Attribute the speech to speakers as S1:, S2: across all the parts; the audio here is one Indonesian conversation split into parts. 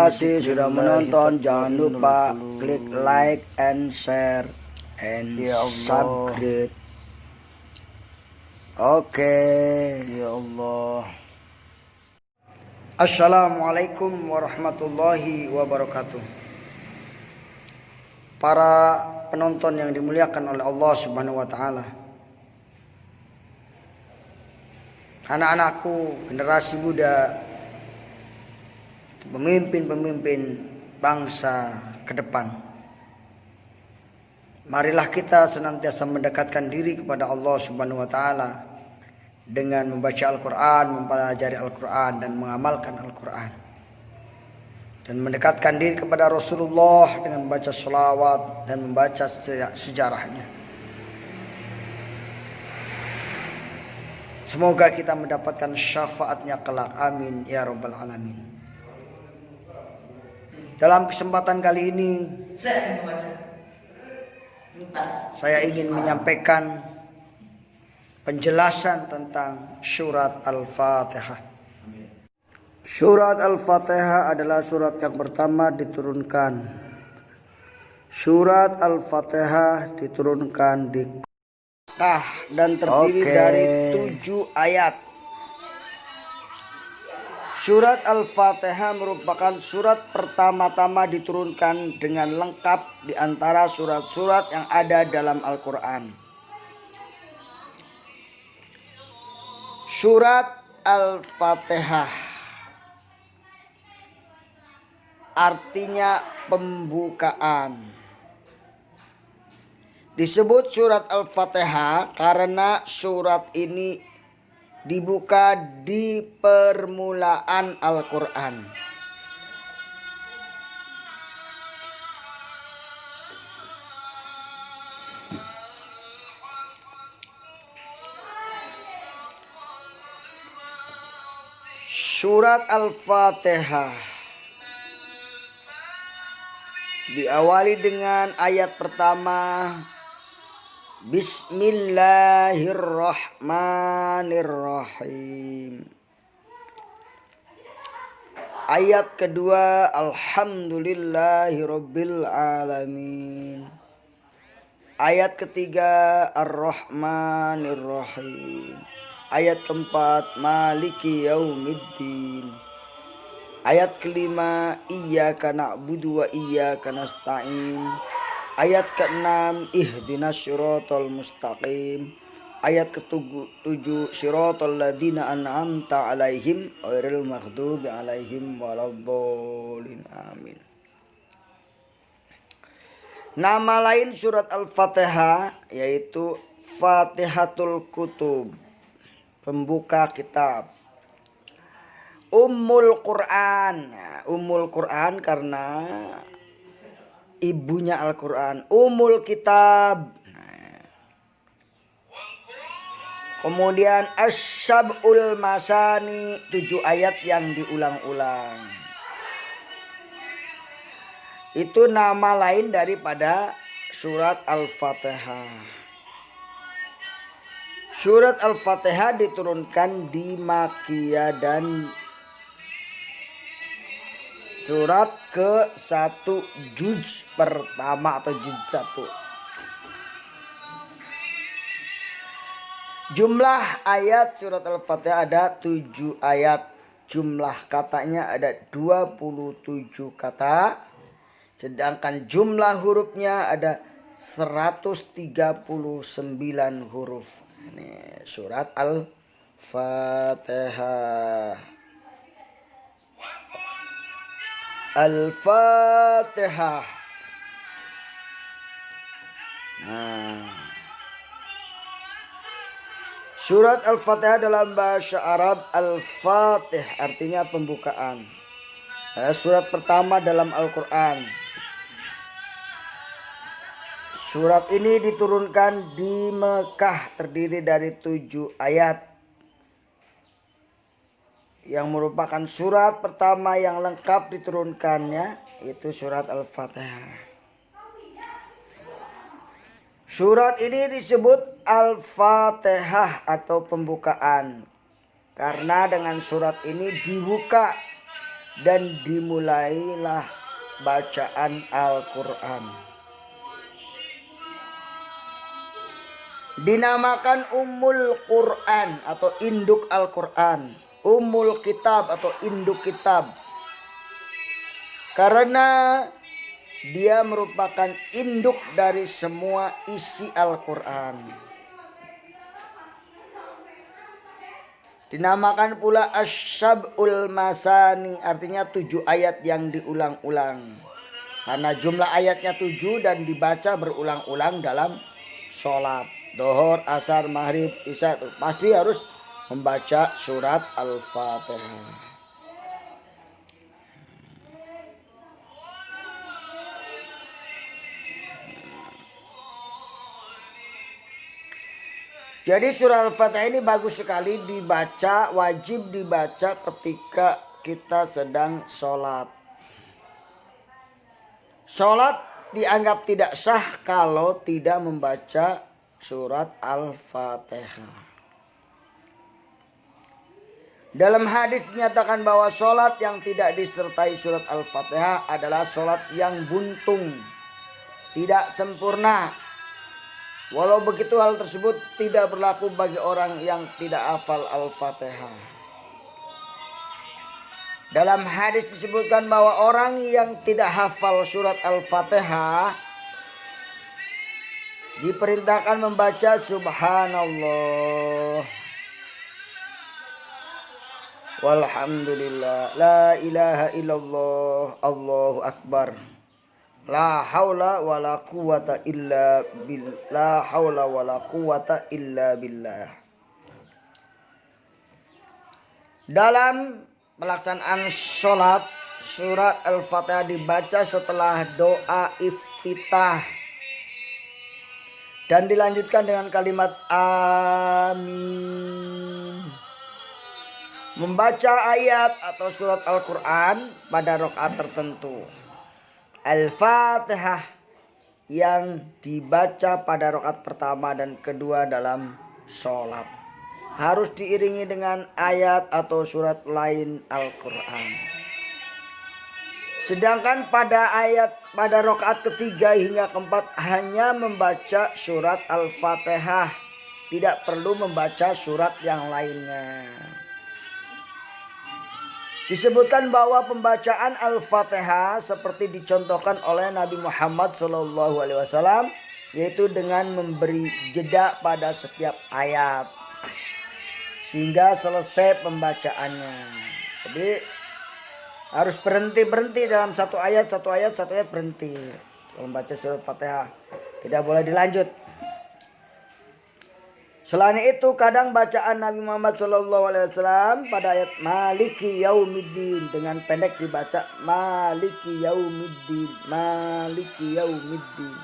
S1: kasih sudah menonton. Jangan lupa klik like and share and subscribe. Oke.
S2: Ya Allah.
S1: Assalamualaikum warahmatullahi wabarakatuh. Para penonton yang dimuliakan oleh Allah Subhanahu wa taala. Anak-anakku, generasi muda, pemimpin-pemimpin bangsa ke depan. Marilah kita senantiasa mendekatkan diri kepada Allah Subhanahu wa taala dengan membaca Al-Qur'an, mempelajari Al-Qur'an dan mengamalkan Al-Qur'an. Dan mendekatkan diri kepada Rasulullah dengan membaca sholawat dan membaca sejarahnya. Semoga kita mendapatkan syafaatnya kelak. Amin ya rabbal alamin. Dalam kesempatan kali ini saya ingin menyampaikan penjelasan tentang surat Al-Fatihah. Surat Al-Fatihah adalah surat yang pertama diturunkan. Surat Al-Fatihah diturunkan di Mekah dan terdiri dari 7 ayat. Surat Al-Fatihah merupakan surat pertama-tama diturunkan dengan lengkap di antara surat-surat yang ada dalam Al-Quran. Surat Al-Fatihah artinya pembukaan. Disebut surat Al-Fatihah karena surat ini dibuka di permulaan Al-Quran. Surat Al-Fatihah diawali dengan ayat pertama, Bismillahirrahmanirrahim. Ayat kedua, Alhamdulillahirabbil alamin. Ayat ketiga, Ar-Rahmanirrahim. Ayat keempat, Maliki yaumiddin. Ayat kelima, Iyyaka na'budu wa iyyaka nasta'in. Ayat ke-6, Ihdinas syiratal mustaqim. Ayat ke-7, Syiratal ladzina an'amta 'alaihim ghairil maghdubi 'alaihim waladdallin. Amin. Nama lain surat Al-Fatihah yaitu Fatihatul Kutub, pembuka kitab. Ummul Quran. Ummul Quran karena ibunya Al-Quran. Ummul Kitab. Kemudian Asy-Syab'ul Masani, 7 ayat yang diulang-ulang. Itu nama lain daripada surat Al-Fatihah. Surat Al-Fatihah diturunkan di Makkiyah dan surat ke-1 juz pertama atau juz 1. Jumlah ayat surat Al-Fatihah ada 7 ayat. Jumlah katanya ada 27 kata. Sedangkan jumlah hurufnya ada 139 huruf. Ini surat Al-Fatihah. Al-Fatihah. Surat Al-Fatihah dalam bahasa Arab Al-Fatih artinya pembukaan. Surat pertama dalam Al-Quran. Surat ini diturunkan di Mekah, terdiri dari 7 ayat. Yang merupakan surat pertama yang lengkap diturunkannya, itu surat Al-Fatihah. Surat ini disebut Al-Fatihah atau pembukaan karena dengan surat ini dibuka dan dimulailah bacaan Al-Quran. Dinamakan Ummul Quran atau induk Al-Quran, Ummul Kitab atau induk kitab, karena dia merupakan induk dari semua isi Al-Quran. Dinamakan pula Asy-Syab'ul Masani, artinya 7 ayat yang diulang-ulang. Karena jumlah ayatnya 7 dan dibaca berulang-ulang dalam sholat. Dohor, asar, maghrib, isya, pasti harus membaca surat Al-Fatihah. Jadi surat Al-Fatihah ini bagus sekali dibaca, wajib dibaca ketika kita sedang sholat. Sholat dianggap tidak sah kalau tidak membaca surat Al-Fatihah. Dalam hadis dinyatakan bahwa sholat yang tidak disertai surat Al-Fatihah adalah sholat yang buntung, tidak sempurna. Walau begitu hal tersebut tidak berlaku bagi orang yang tidak hafal Al-Fatihah. Dalam hadis disebutkan bahwa orang yang tidak hafal surat Al-Fatihah diperintahkan membaca Subhanallah, walhamdulillah, la ilaha illallah, Allahu Akbar, la haula wala quwata illa billah, la haula wala quwata illa billah. Dalam pelaksanaan sholat, surat Al-Fatihah dibaca setelah doa iftitah dan dilanjutkan dengan kalimat amin. Membaca ayat atau surat Al-Quran pada rakaat tertentu. Al-Fatihah yang dibaca pada rakaat pertama dan kedua dalam sholat harus diiringi dengan ayat atau surat lain Al-Quran. Sedangkan pada rakaat ketiga hingga keempat hanya membaca surat Al-Fatihah, tidak perlu membaca surat yang lainnya. Disebutkan bahwa pembacaan Al-Fatihah seperti dicontohkan oleh Nabi Muhammad SAW, yaitu dengan memberi jeda pada setiap ayat sehingga selesai pembacaannya. Jadi harus berhenti dalam satu ayat berhenti. Kalau membaca surat Fatihah tidak boleh dilanjut. Selain itu kadang bacaan Nabi Muhammad SAW pada ayat Maliki Yaumiddin dengan pendek dibaca Maliki Yaumiddin, Maliki Yaumiddin.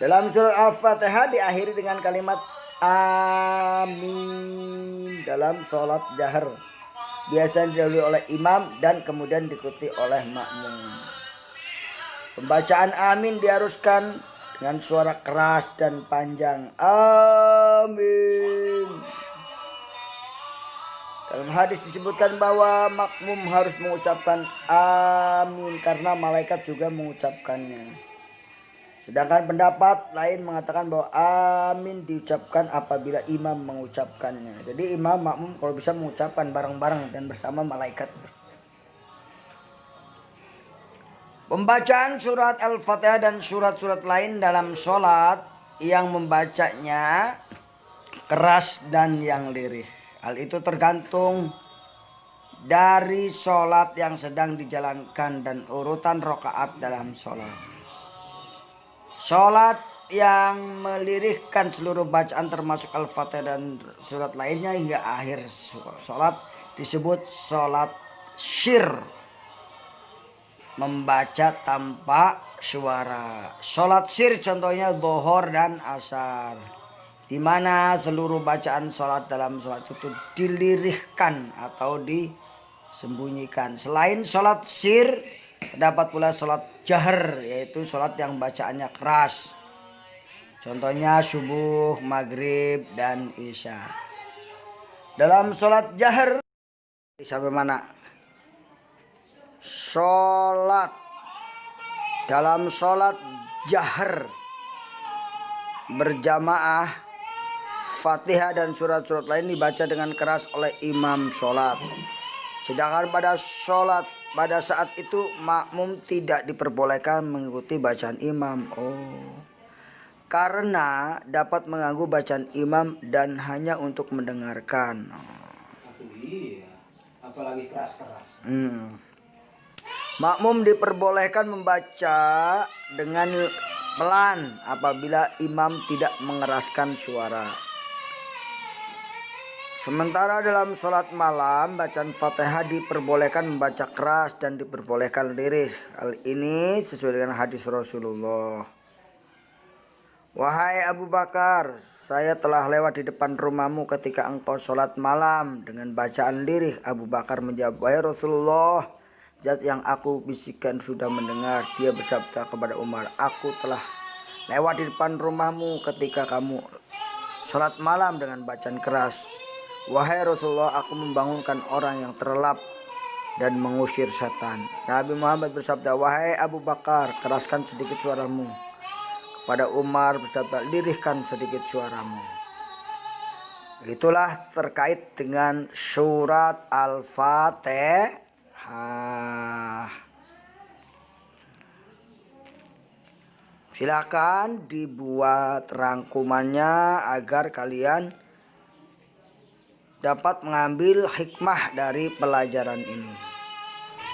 S1: Dalam surat Al-Fatihah diakhiri dengan kalimat amin dalam sholat jahar. Biasanya didahului oleh imam dan kemudian diikuti oleh makmum. Pembacaan amin diharuskan dengan suara keras dan panjang. Amin. Dalam hadis disebutkan bahwa makmum harus mengucapkan amin karena malaikat juga mengucapkannya. Sedangkan pendapat lain mengatakan bahwa amin diucapkan apabila imam mengucapkannya. Jadi imam makmum kalau bisa mengucapkan bareng-bareng dan bersama malaikat. Pembacaan surat Al-Fatihah dan surat-surat lain dalam sholat yang membacanya keras dan yang lirih. Hal itu tergantung dari sholat yang sedang dijalankan dan urutan rakaat dalam sholat. Sholat yang melirihkan seluruh bacaan termasuk Al-Fatihah dan surat lainnya hingga akhir sholat disebut sholat syir, membaca tanpa suara. Sholat syir contohnya dhuhur dan asar, di mana seluruh bacaan sholat dalam sholat itu dilirihkan atau disembunyikan. Selain sholat syir, terdapat pula sholat jahar, yaitu sholat yang bacaannya keras. Contohnya subuh, maghrib, dan isya. Dalam sholat jahar sampai mana? Dalam sholat jahar berjamaah, Fatihah dan surat-surat lain dibaca dengan keras oleh imam sholat. Sedangkan pada saat itu makmum tidak diperbolehkan mengikuti bacaan imam. Karena dapat mengganggu bacaan imam dan hanya untuk mendengarkan.
S2: Iya, apalagi keras-keras.
S1: Makmum diperbolehkan membaca dengan pelan apabila imam tidak mengeraskan suara. Sementara dalam sholat malam, bacaan Fatihah diperbolehkan membaca keras dan diperbolehkan liris. Hal ini sesuai dengan hadis Rasulullah. Wahai Abu Bakar, saya telah lewat di depan rumahmu ketika engkau sholat malam dengan bacaan lirih. Abu Bakar menjawab, wahai Rasulullah, zat yang aku bisikan sudah mendengar. Dia bersabda kepada Umar, aku telah lewat di depan rumahmu ketika kamu sholat malam dengan bacaan keras. Wahai Rasulullah, aku membangunkan orang yang terlelap dan mengusir setan. Nabi Muhammad bersabda, wahai Abu Bakar, keraskan sedikit suaramu. Kepada Umar bersabda, lirihkan sedikit suaramu. Itulah terkait dengan surat Al-Fatihah. Silakan dibuat rangkumannya agar kalian dapat mengambil hikmah dari pelajaran ini.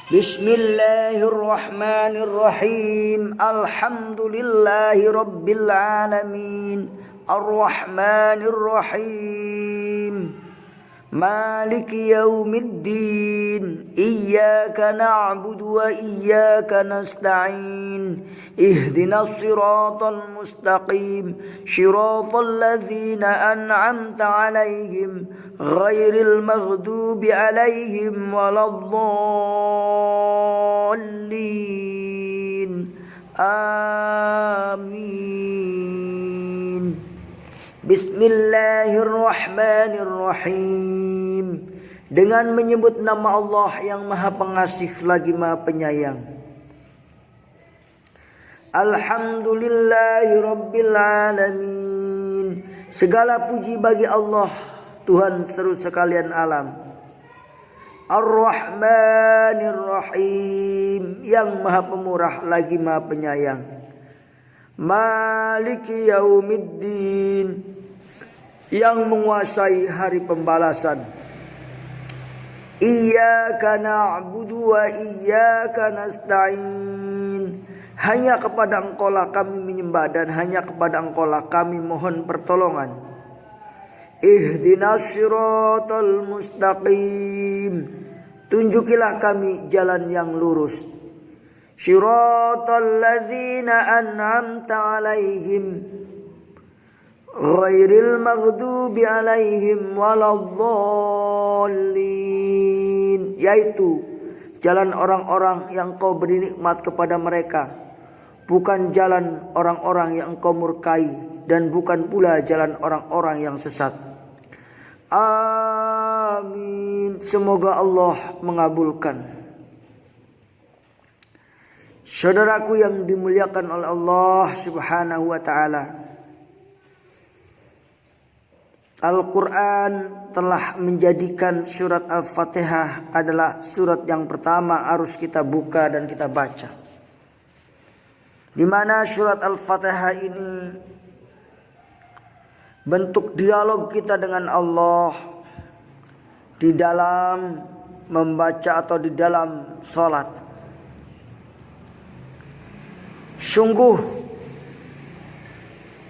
S1: Bismillahirrahmanirrahim. Alhamdulillahi rabbil alamin. Ar-Rahmanirrahim. Maliki yaumiddin. Iyyaka na'budu wa iyyaka nasta'in. Ihdinas siratal mustaqim. Shiratal ladzina an'amta 'alaihim ghairil maghdubi 'alaihim waladdallin. Amin. Bismillahirrahmanirrahim. Dengan menyebut nama Allah yang Maha Pengasih lagi Maha Penyayang. Alhamdulillahirabbil alamin. Segala puji bagi Allah, Tuhan seluruh sekalian alam. Ar-Rahmanir-Rahim, yang Maha Pemurah lagi Maha Penyayang. Maliki yaumiddin, yang menguasai hari pembalasan. Iyyaka na'budu wa iyyaka nasta'in. Hanya kepada Engkau-lah kami menyembah dan hanya kepada Engkau-lah kami mohon pertolongan. Ihdinas siratal mustaqim. Tunjukilah kami jalan yang lurus. Siratal ladzina an'amta 'alaihim ghairil maghdubi 'alaihim waladdallin. Yaitu jalan orang-orang yang Kau beri nikmat kepada mereka, bukan jalan orang-orang yang Engkau murkai, dan bukan pula jalan orang-orang yang sesat. Amin. Semoga Allah mengabulkan. Saudaraku yang dimuliakan oleh Allah Subhanahu wa ta'ala, Al-Quran telah menjadikan surat Al-Fatihah adalah surat yang pertama harus kita buka dan kita baca. Di mana surat Al-Fatihah ini bentuk dialog kita dengan Allah di dalam membaca atau di dalam sholat. Sungguh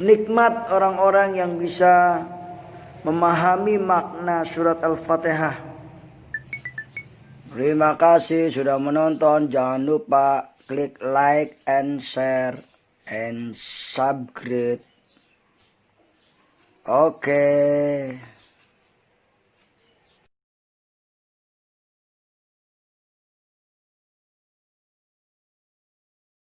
S1: nikmat orang-orang yang bisa memahami makna surat Al-Fatihah. Terima kasih sudah menonton. Jangan lupa klik like and share and subscribe. Oke.